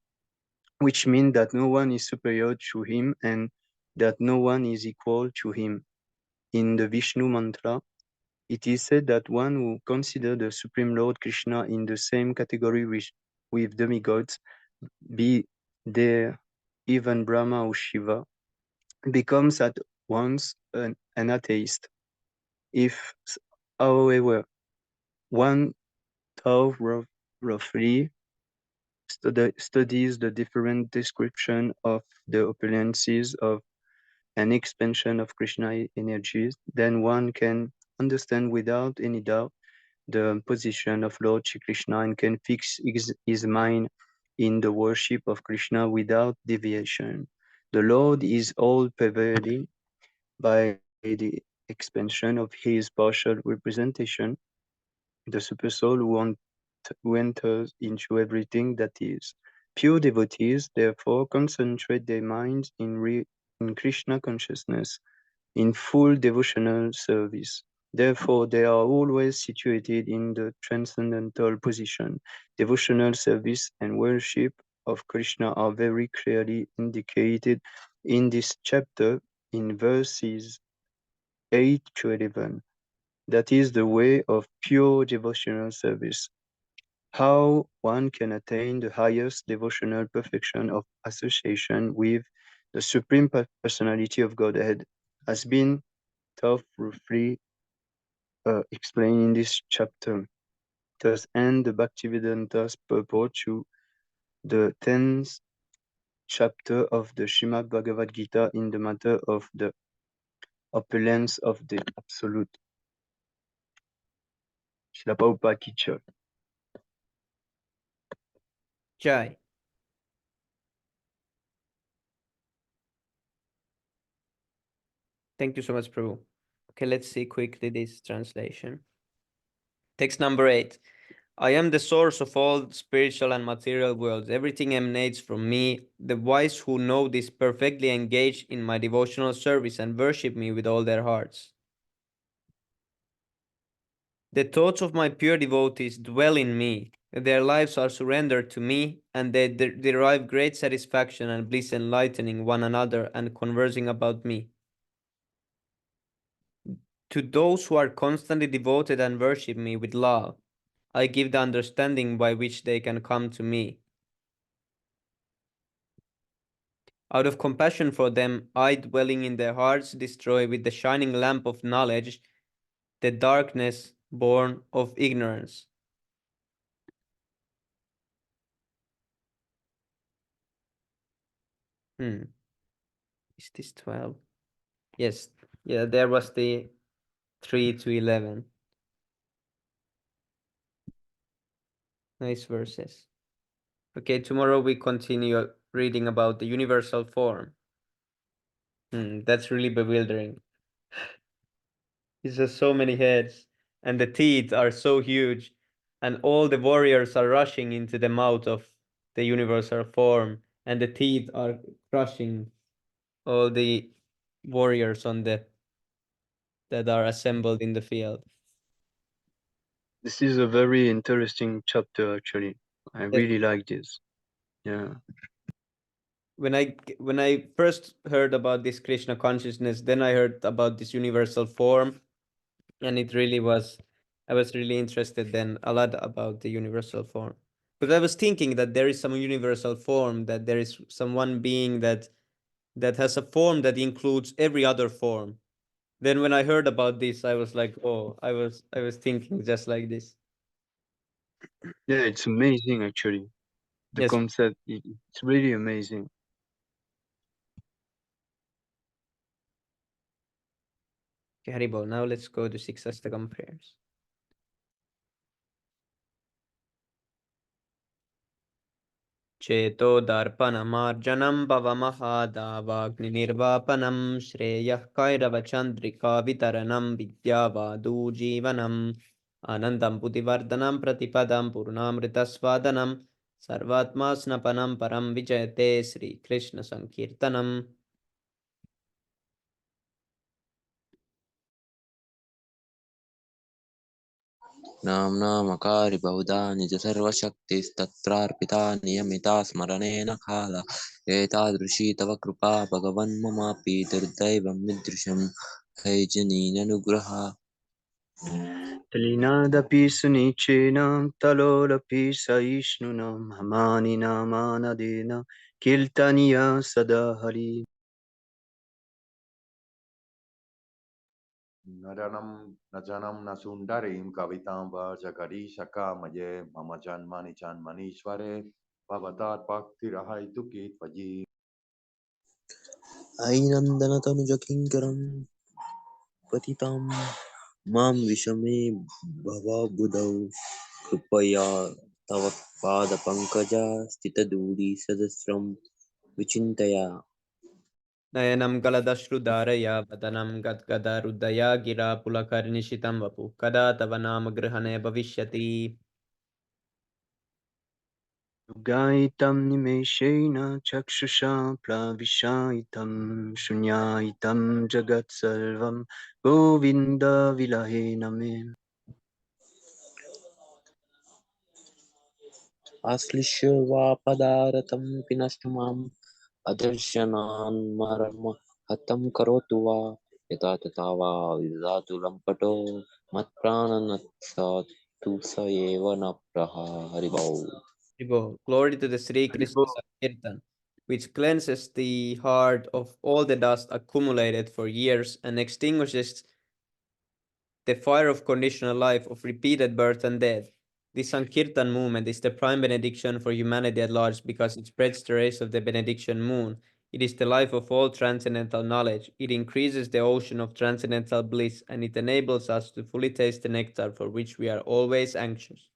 which means that no one is superior to him and that no one is equal to him. In the Vishnu mantra, it is said that one who considers the Supreme Lord Krishna in the same category with demigods, be there even Brahma or Shiva, becomes at once an atheist. If, however, one thought roughly studies the different description of the opulences of an expansion of Krishna energies, then one can understand without any doubt the position of Lord Shri Krishna and can fix his mind in the worship of Krishna without deviation. The Lord is all pervading by the expansion of his partial representation, the supersoul who enters into everything that is. Pure devotees, therefore, concentrate their minds in Krishna consciousness, in full devotional service. Therefore, they are always situated in the transcendental position. Devotional service and worship of Krishna are very clearly indicated in this chapter in verses 8 to 11. That is the way of pure devotional service. How one can attain the highest devotional perfection of association with the Supreme Personality of Godhead has been thoroughly explained in this chapter. Thus end the Bhaktivedanta purport to the 10th chapter of the Srimad Bhagavad Gita in the matter of the opulence of the Absolute. Srila Prabhupada ki jai. Jai. Thank you so much, Prabhu. Okay, let's see quickly this translation. Text number 8. I am the source of all spiritual and material worlds. Everything emanates from me. The wise who know this perfectly engage in my devotional service and worship me with all their hearts. The thoughts of my pure devotees dwell in me. Their lives are surrendered to me, and they derive great satisfaction and bliss enlightening one another and conversing about me. To those who are constantly devoted and worship me with love, I give the understanding by which they can come to me. Out of compassion for them, I, dwelling in their hearts, destroy with the shining lamp of knowledge the darkness born of ignorance. Is this 12? Yes. Yeah, there was the 3 to 11. Nice verses. Okay, tomorrow we continue reading about the universal form. That's really bewildering. It's just so many heads, and the teeth are so huge, and all the warriors are rushing into the mouth of the universal form, and the teeth are crushing all the warriors on the that are assembled in the field. This is a very interesting chapter, actually. I Yes. really like this. Yeah. When I first heard about this Krishna consciousness, then I heard about this universal form, and it really was I was really interested then a lot about the universal form. Because I was thinking that there is some universal form, that there is some one being that has a form that includes every other form. Then when I heard about this, I was like, oh, I was thinking just like this. Yeah, it's amazing, actually. The Yes, concept, it's really amazing. Haribo. Now let's go to six Astakam prayers. चेतोदर्पणमार्जनं भवमहादावाग्निर्वापनं श्रेयः कैरवचन्द्रिकावितरणं विद्यावादूजीवनम् आनन्दं बुद्धिवर्धनं प्रतिपदं पूर्णामृतस्वादनं सर्वात्मा स्नपनं परं विजयते श्रीकृष्णसङ्कीर्तनम्. नाम्नामकारि बहुधा निज सर्वशक्तिस्तत्रार्पिता नियमिता स्मरणेन काला एतादृशी तव कृपा भगवन्ममापि दुर्दैवं मीदृशं हैजनीननुग्रहा Talinadapi sunicena, talolapi saishnunam, hamanina manadena, kiltaniya sadahari. न जनम न सुंदरीं कवितां वाचकरीशकामये मम जन्मनि जन्मनीश्वरे भवतात् भक्तिरहैतुकी त्वयि ऐनन्दनतनुजकिङ्करं पतितं मां विषमे भवबुधौ कृपया तव पादपङ्कजा स्थितधूळि सदस्रं विचिन्तया नयनं गलदश्रुधारया वदनं गद्गदहृदया गिरा पुलकर्निशितं वपुः कदा तव नाम गृहणे भविष्यति. Gaitam nimeshena chakshusha plavishaitam shunyaitam jagat sarvam govinda vilahena me. आश्लिष्य वा पदारतं पिनष्टु माम् अदर्शनान्मरम हतं करोतु वा यथा तथा वा विदधातु लम्पटो मत्प्राणनत्सातु स एव न प्रहरिवौ. Glory to the Sri Krishna Sankirtan, which cleanses the heart of all the dust accumulated for years and extinguishes the fire of conditional life of repeated birth and death. The Sankirtan movement is the prime benediction for humanity at large because it spreads the rays of the benediction moon. It is the life of all transcendental knowledge. It increases the ocean of transcendental bliss and it enables us to fully taste the nectar for which we are always anxious.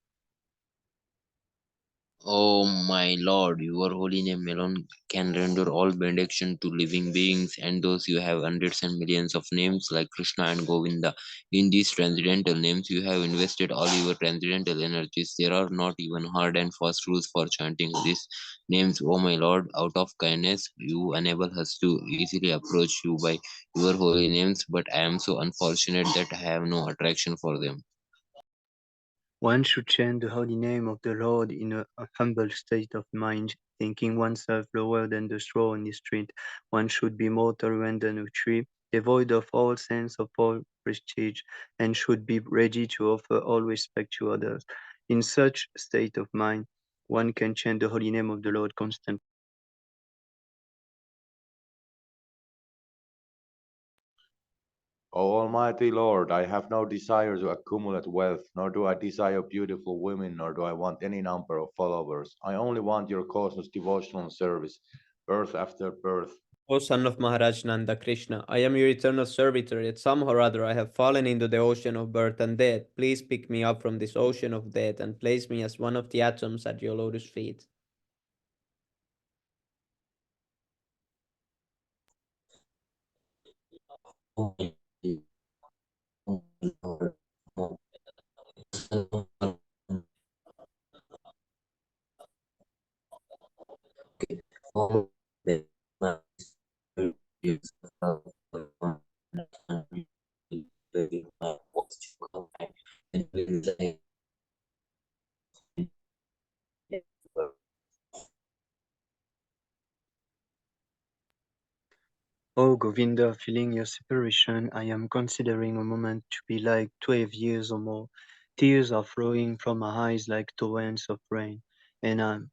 O my Lord, your holy name alone can render all benediction to living beings, and those you have hundreds and millions of names like Krishna and Govinda. In these transcendental names, you have invested all your transcendental energies. There are not even hard and fast rules for chanting these names. O my Lord, out of kindness, you enable us to easily approach you by your holy names, but I am so unfortunate that I have no attraction for them. One should chant the holy name of the Lord in a humble state of mind, thinking oneself lower than the straw on the street. One should be more tolerant than a tree, devoid of all sense of all prestige, and should be ready to offer all respect to others. In such state of mind, one can chant the holy name of the Lord constantly. O Almighty Lord, I have no desire to accumulate wealth, nor do I desire beautiful women, nor do I want any number of followers. I only want your causeless devotional service, birth after birth. O son of Maharaj Nanda Krishna, I am your eternal servitor, yet somehow or other I have fallen into the ocean of birth and death. Please pick me up from this ocean of death and place me as one of the atoms at your lotus feet. Oh, Lord, oh, okay. Oh, the master is and will die. O Govinda, feeling your separation, I am considering a moment to be like 12 years or more. Tears are flowing from my eyes like torrents of rain, and I'm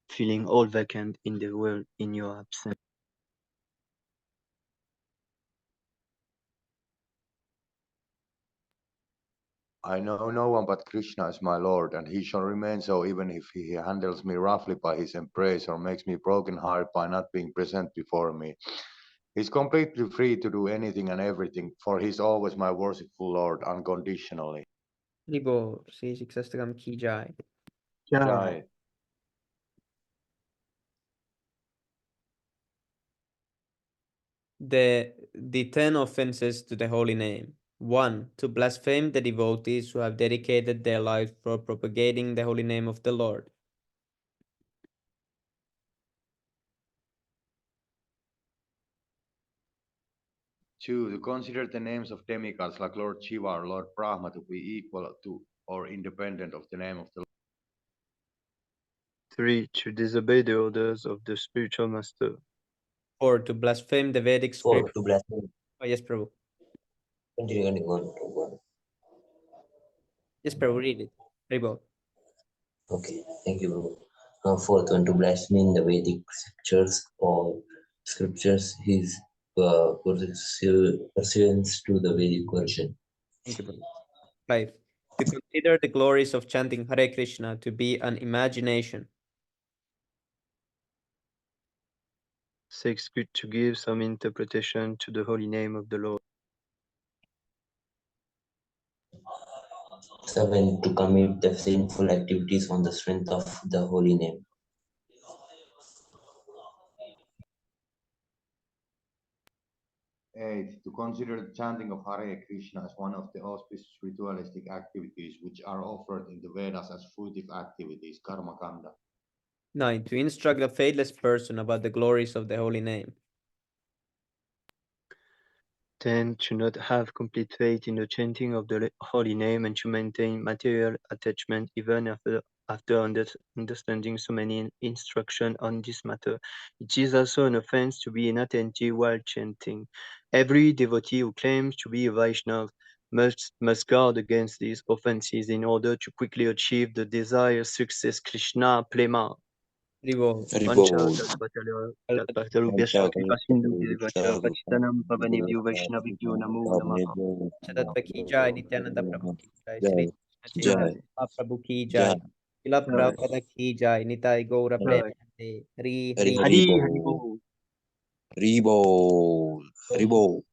feeling all vacant in the world in your absence. I know no one but Krishna is my Lord, and he shall remain so even if he handles me roughly by his embrace or makes me broken hearted by not being present before me. He's completely free to do anything and everything, for he's always my worshipful Lord unconditionally. Ribo, Sri Shiksastakam ki jai. Jai. The 10 offenses to the holy name. 1. To blaspheme the devotees who have dedicated their lives for propagating the holy name of the Lord. 2. To consider the names of demigods like Lord Shiva or Lord Brahma to be equal to or independent of the name of the Lord. 3. To disobey the orders of the spiritual master. 4. To blaspheme the Vedic 4. script. To blaspheme. Oh, yes, Prabhu. Continue on. Yes, Prabhu, read it. Ribo. Okay, thank you, bro. Fourth one, to blaspheme the Vedic scriptures, his pursuance to the Vedic version. Thank you, Prabhu. 5. To consider the glories of chanting Hare Krishna to be an imagination. 6. To give some interpretation to the holy name of the Lord. 7. To commit the sinful activities on the strength of the holy name. 8. To consider the chanting of Hare Krishna as one of the auspicious ritualistic activities which are offered in the Vedas as fruitive activities, karma kanda. 9. To instruct a faithless person about the glories of the holy name. 10. To not have complete faith in the chanting of the holy name and to maintain material attachment even after understanding so many instructions on this matter. It is also an offense to be inattentive while chanting. Every devotee who claims to be a Vaishnava must guard against these offenses in order to quickly achieve the desired success. Krishna Plema. Ribo. Panchakalpatarubhyascha Kripasindhubhyascha Patitanam Pavanebhyo Vaishnavibhyo Namo Namaha. Tattva ki jai, Nityananda Prabhu ki jai, Jai, Sri Krishna Chaitanya Mahaprabhu ki jai, Srila Prabhupada ki jai, Nitai Gaura Premanande, Hari Hari. Hari Bol. Hari Bol. Hari Bol.